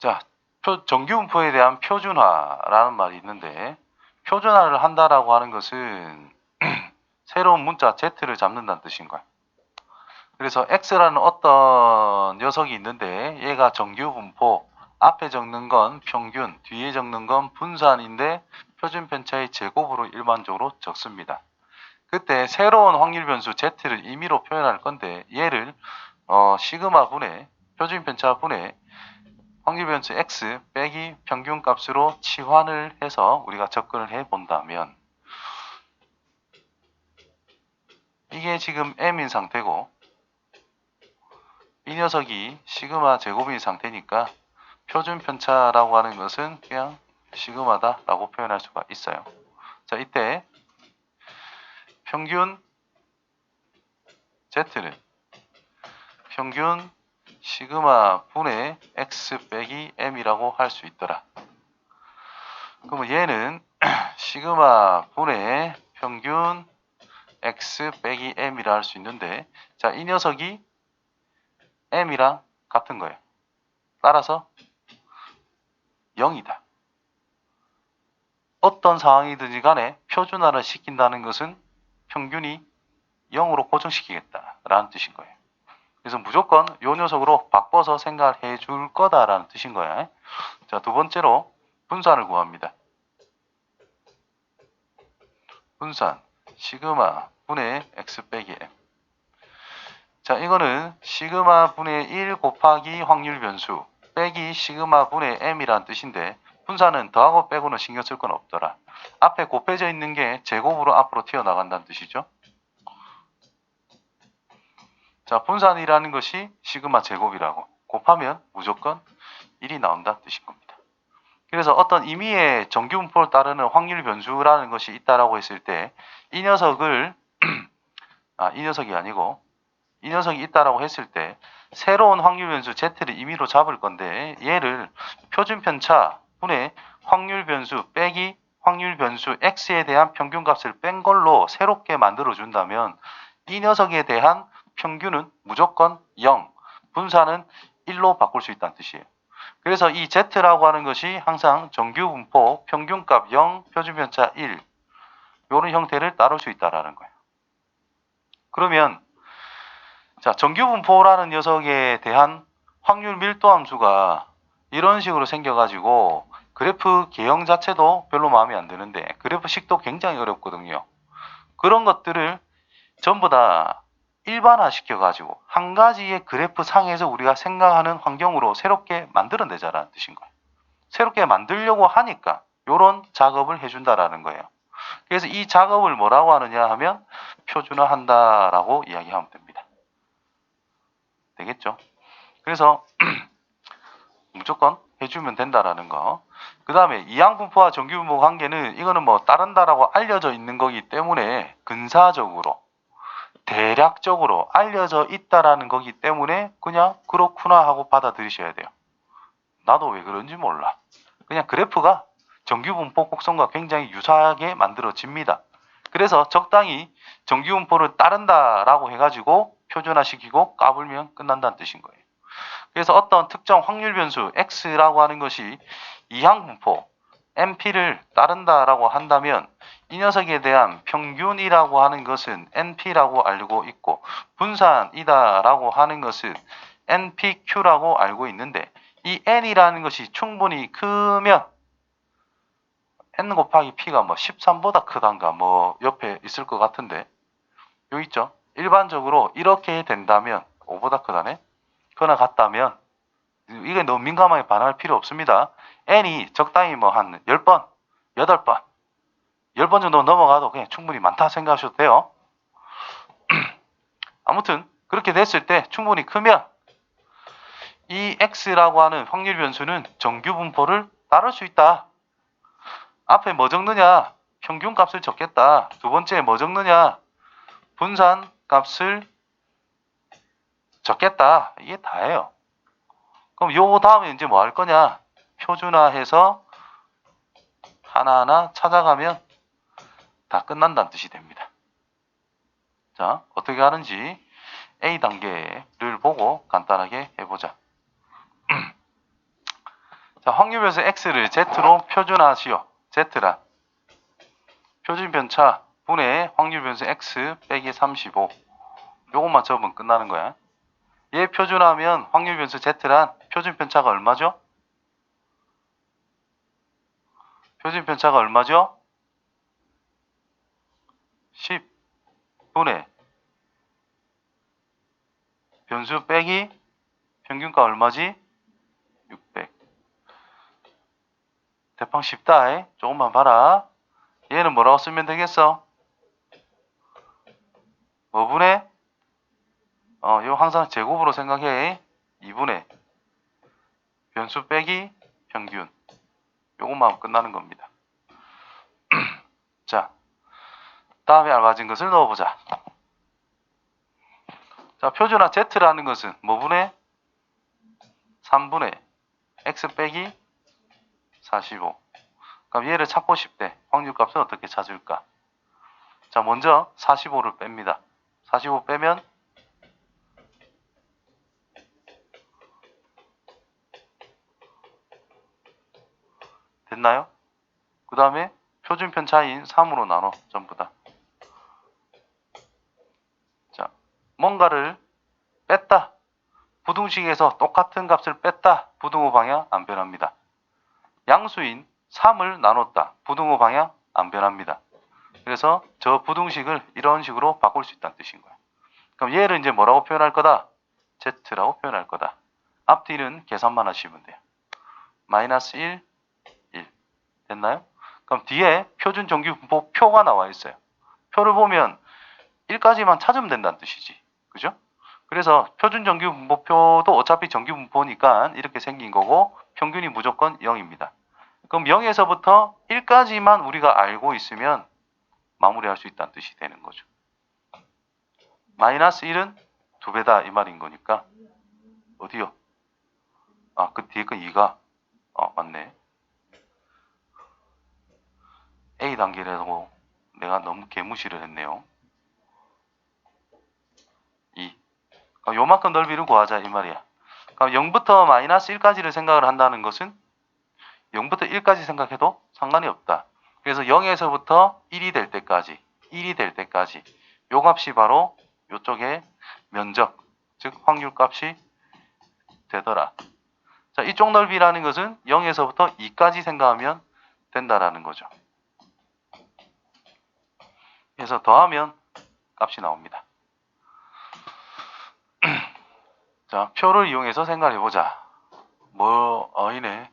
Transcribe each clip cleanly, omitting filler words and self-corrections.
자, 정규분포에 대한 표준화라는 말이 있는데, 표준화를 한다라고 하는 것은 새로운 문자 z를 잡는다는 뜻인 거야. 그래서 x라는 어떤 녀석이 있는데 얘가 정규분포, 앞에 적는 건 평균, 뒤에 적는 건 분산인데 표준 편차의 제곱으로 일반적으로 적습니다. 그때 새로운 확률 변수 z를 임의로 표현할 건데 얘를 시그마 분의 표준 편차 분의 확률 변수 x 빼기 평균 값으로 치환을 해서 우리가 접근을 해 본다면 이게 지금 m인 상태고 이 녀석이 시그마 제곱인 상태니까 표준 편차라고 하는 것은 그냥 시그마다 라고 표현할 수가 있어요. 자, 이때 평균 z는 평균 시그마 분의 x 빼기 m이라고 할 수 있더라. 그러면 얘는 시그마 분의 평균 x 빼기 m이라 할 수 있는데, 자, 이 녀석이 m이랑 같은 거예요. 따라서 0이다. 어떤 상황이든지 간에 표준화를 시킨다는 것은 평균이 0으로 고정시키겠다라는 뜻인 거예요. 그래서 무조건 이 녀석으로 바꿔서 생각해 줄 거다라는 뜻인 거예요. 자, 두 번째로 분산을 구합니다. 분산 시그마 분의 x 빼기 m. 자, 이거는 시그마 분의 1 곱하기 확률 변수 빼기 시그마 분의 m이란 뜻인데 분산은 더하고 빼고는 신경 쓸 건 없더라. 앞에 곱해져 있는 게 제곱으로 앞으로 튀어나간다는 뜻이죠. 자, 분산이라는 것이 시그마 제곱이라고 곱하면 무조건 1이 나온다는 뜻인 겁니다. 그래서 어떤 임의의 정규분포를 따르는 확률 변수라는 것이 있다라고 했을 때 이 녀석을 이 녀석이 아니고 이 녀석이 있다라고 했을 때 새로운 확률 변수 z를 임의로 잡을 건데 얘를 표준 편차 분의 확률 변수 빼기 확률 변수 x에 대한 평균값을 뺀 걸로 새롭게 만들어 준다면 이 녀석에 대한 평균은 무조건 0, 분산은 1로 바꿀 수 있다는 뜻이에요. 그래서 이 z라고 하는 것이 항상 정규분포 평균값 0, 표준편차 1 이런 형태를 따를 수 있다라는 거예요. 그러면 자, 정규분포라는 녀석에 대한 확률 밀도 함수가 이런 식으로 생겨가지고 그래프 개형 자체도 별로 마음에 안 드는데 그래프식도 굉장히 어렵거든요. 그런 것들을 전부 다 일반화 시켜가지고 한 가지의 그래프 상에서 우리가 생각하는 환경으로 새롭게 만들어내자라는 뜻인 거예요. 새롭게 만들려고 하니까 이런 작업을 해준다라는 거예요. 그래서 이 작업을 뭐라고 하느냐 하면 표준화한다라고 이야기하면 됩니다. 되겠죠? 그래서 무조건 해주면 된다라는 거. 그 다음에 이항분포와 정규분포 관계는 이거는 뭐 따른다라고 알려져 있는 거기 때문에 근사적으로 대략적으로 알려져 있다라는 거기 때문에 그냥 그렇구나 하고 받아들이셔야 돼요. 나도 왜 그런지 몰라. 그냥 그래프가 정규분포 곡선과 굉장히 유사하게 만들어집니다. 그래서 적당히 정규분포를 따른다라고 해가지고 표준화시키고 까불면 끝난다는 뜻인 거예요. 그래서 어떤 특정 확률 변수 x라고 하는 것이 이항분포 np를 따른다라고 한다면 이 녀석에 대한 평균이라고 하는 것은 np라고 알고 있고 분산이다라고 하는 것은 npq라고 알고 있는데 이 n이라는 것이 충분히 크면 n 곱하기 p가 뭐 13보다 크단가 뭐 옆에 있을 것 같은데 여기 있죠. 일반적으로 이렇게 된다면 5보다 크다네. 그거나 같다면 이게 너무 민감하게 반응할 필요 없습니다. n이 적당히 뭐 한 10번, 8번, 10번 정도 넘어가도 그냥 충분히 많다 생각하셔도 돼요. 아무튼 그렇게 됐을 때 충분히 크면 이 x라고 하는 확률 변수는 정규분포를 따를 수 있다. 앞에 뭐 적느냐? 평균 값을 적겠다. 두 번째 뭐 적느냐? 분산 값을 적겠다. 이게 다예요. 그럼 요 다음에 이제 뭐 할 거냐? 표준화해서 하나하나 찾아가면 다 끝난다는 뜻이 됩니다. 자, 어떻게 하는지 A 단계를 보고 간단하게 해보자. 자, 확률 변수 x를 z로 표준화하시오. z란 표준 편차 분의 확률 변수 x 빼기 35. 요것만 적으면 끝나는 거야. 얘 표준화하면 확률 변수 z란 표준 편차가 얼마죠? 표준 편차가 얼마죠? 10분의 변수 빼기 평균가 얼마지? 600. 대빵 쉽다. 조금만 봐라. 얘는 뭐라고 쓰면 되겠어? 뭐분의? 이거 항상 제곱으로 생각해. 2분의 변수 빼기 평균. 요것만 하면 끝나는 겁니다. 자, 다음에 알맞은 것을 넣어보자. 자, 표준화 z라는 것은 뭐분의? 3분의 x 빼기 45. 그럼 얘를 찾고 싶대. 확률값은 어떻게 찾을까? 자, 먼저 45를 뺍니다. 45 빼면 됐나요? 그 다음에 표준 편차인 3으로 나눠 전부 다. 자, 뭔가를 뺐다. 부등식에서 똑같은 값을 뺐다. 부등호 방향 안 변합니다. 양수인 3을 나눴다. 부등호 방향 안 변합니다. 그래서 저 부등식을 이런 식으로 바꿀 수 있다는 뜻인 거야. 그럼 얘를 이제 뭐라고 표현할 거다? z라고 표현할 거다. 앞뒤는 계산만 하시면 돼요. 마이너스 1, 1. 됐나요? 그럼 뒤에 표준 정규분포 표가 나와 있어요. 표를 보면 1까지만 찾으면 된다는 뜻이지. 그죠? 그래서 표준 정규분포표도 어차피 정규분포니까 이렇게 생긴 거고 평균이 무조건 0입니다. 그럼 0에서부터 1까지만 우리가 알고 있으면 마무리할 수 있다는 뜻이 되는 거죠. 마이너스 1은 2배다 이 말인 거니까 어디요? 그 뒤에 거 2가 맞네. A 단계라고 내가 너무 개무시를 했네요. 2. 요만큼 넓이를 구하자 이 말이야. 그럼 0부터 마이너스 1까지를 생각을 한다는 것은 0부터 1까지 생각해도 상관이 없다. 그래서 0에서부터 1이 될 때까지 요 값이 바로 요쪽에 면적, 즉 확률값이 되더라. 자, 이쪽 넓이라는 것은 0에서부터 2까지 생각하면 된다라는 거죠. 그래서 더하면 값이 나옵니다. 자, 표를 이용해서 생각해보자. 이네.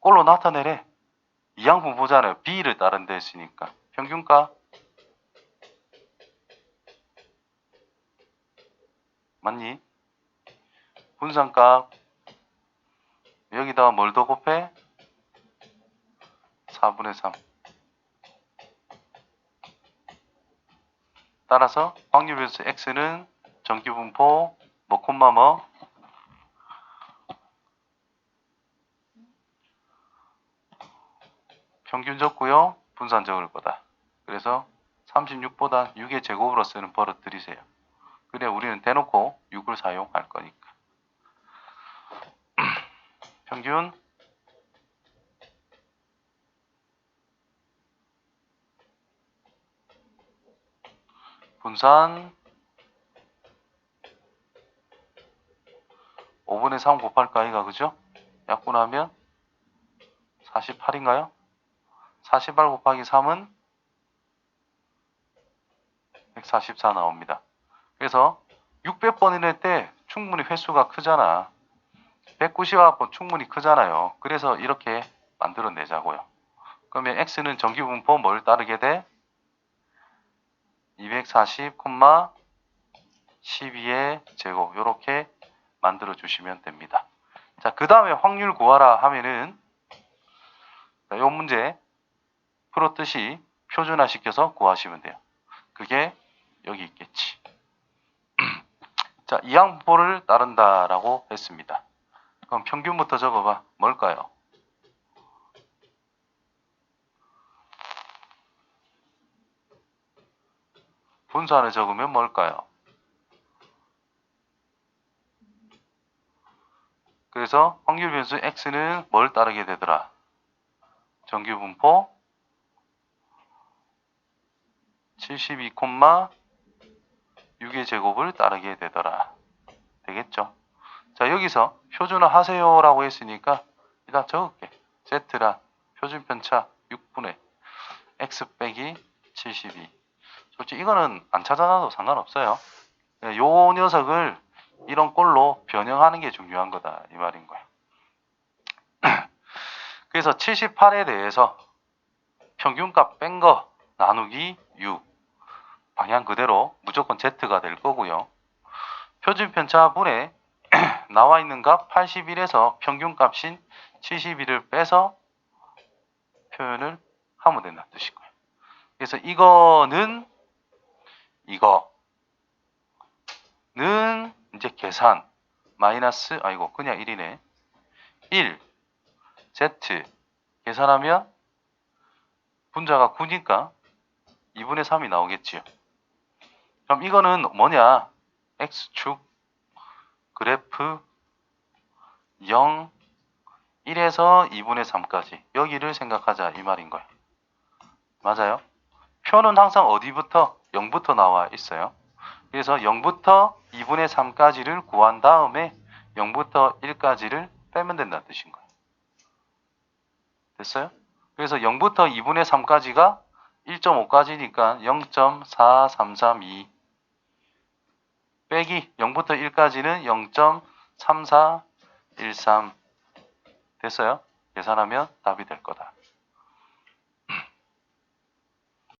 꼴로 나타내래. 이항분 보잖아요. B를 다른 데 했으니까. 평균가. 맞니? 분산값. 여기다가 뭘 더 곱해? 4분의 3. 따라서 확률 변수 X는 정규분포 콤마 평균 적고요. 분산 적을 거다. 그래서 36보다 6의 제곱으로 쓰는 버릇 들이세요. 그래 우리는 대놓고 6을 사용할 거니까. 평균 분산 5분의 3 곱할까 이가 그죠? 약분하면 48인가요? 48 곱하기 3은 144 나옵니다. 그래서 600번을 낼 때 충분히 횟수가 크잖아. 190번 충분히 크잖아요. 그래서 이렇게 만들어내자고요. 그러면 x는 정규분포 뭘 따르게 돼? 240, 12의 제곱 이렇게 만들어 주시면 됩니다. 자, 그 다음에 확률 구하라 하면은 이 문제 풀었듯이 표준화 시켜서 구하시면 돼요. 그게 여기 있겠지. 자, 이항분포를 따른다라고 했습니다. 그럼 평균부터 적어봐. 뭘까요? 분산을 적으면 뭘까요? 그래서 확률 변수 x는 뭘 따르게 되더라? 정규 분포 72,6의 제곱을 따르게 되더라. 되겠죠? 자, 여기서 표준화 하세요 라고 했으니까 일단 적을게. z라 표준 편차 6분의 x 빼기 72. 솔직히 이거는 안 찾아놔도 상관없어요. 요 녀석을 이런 꼴로 변형하는 게 중요한 거다 이 말인 거야. 그래서 78에 대해서 평균값 뺀 거 나누기 6 방향 그대로 무조건 z가 될 거고요. 표준 편차분에 나와 있는 값 81에서 평균값인 71을 빼서 표현을 하면 된다는 뜻이고요. 그래서 이거는 이제 계산 마이너스 그냥 1이네. 1 z 계산하면 분자가 9니까 2분의 3이 나오겠지요. 그럼 이거는 뭐냐? x축 그래프 0 1에서 2분의 3까지 여기를 생각하자 이 말인 거예요. 맞아요? 표는 항상 어디부터? 0부터 나와 있어요. 그래서 0부터 2분의 3까지를 구한 다음에 0부터 1까지를 빼면 된다는 뜻인 거예요. 됐어요? 그래서 0부터 2분의 3까지가 1.5까지니까 0.4332 빼기 0부터 1까지는 0.3413 됐어요? 계산하면 답이 될 거다.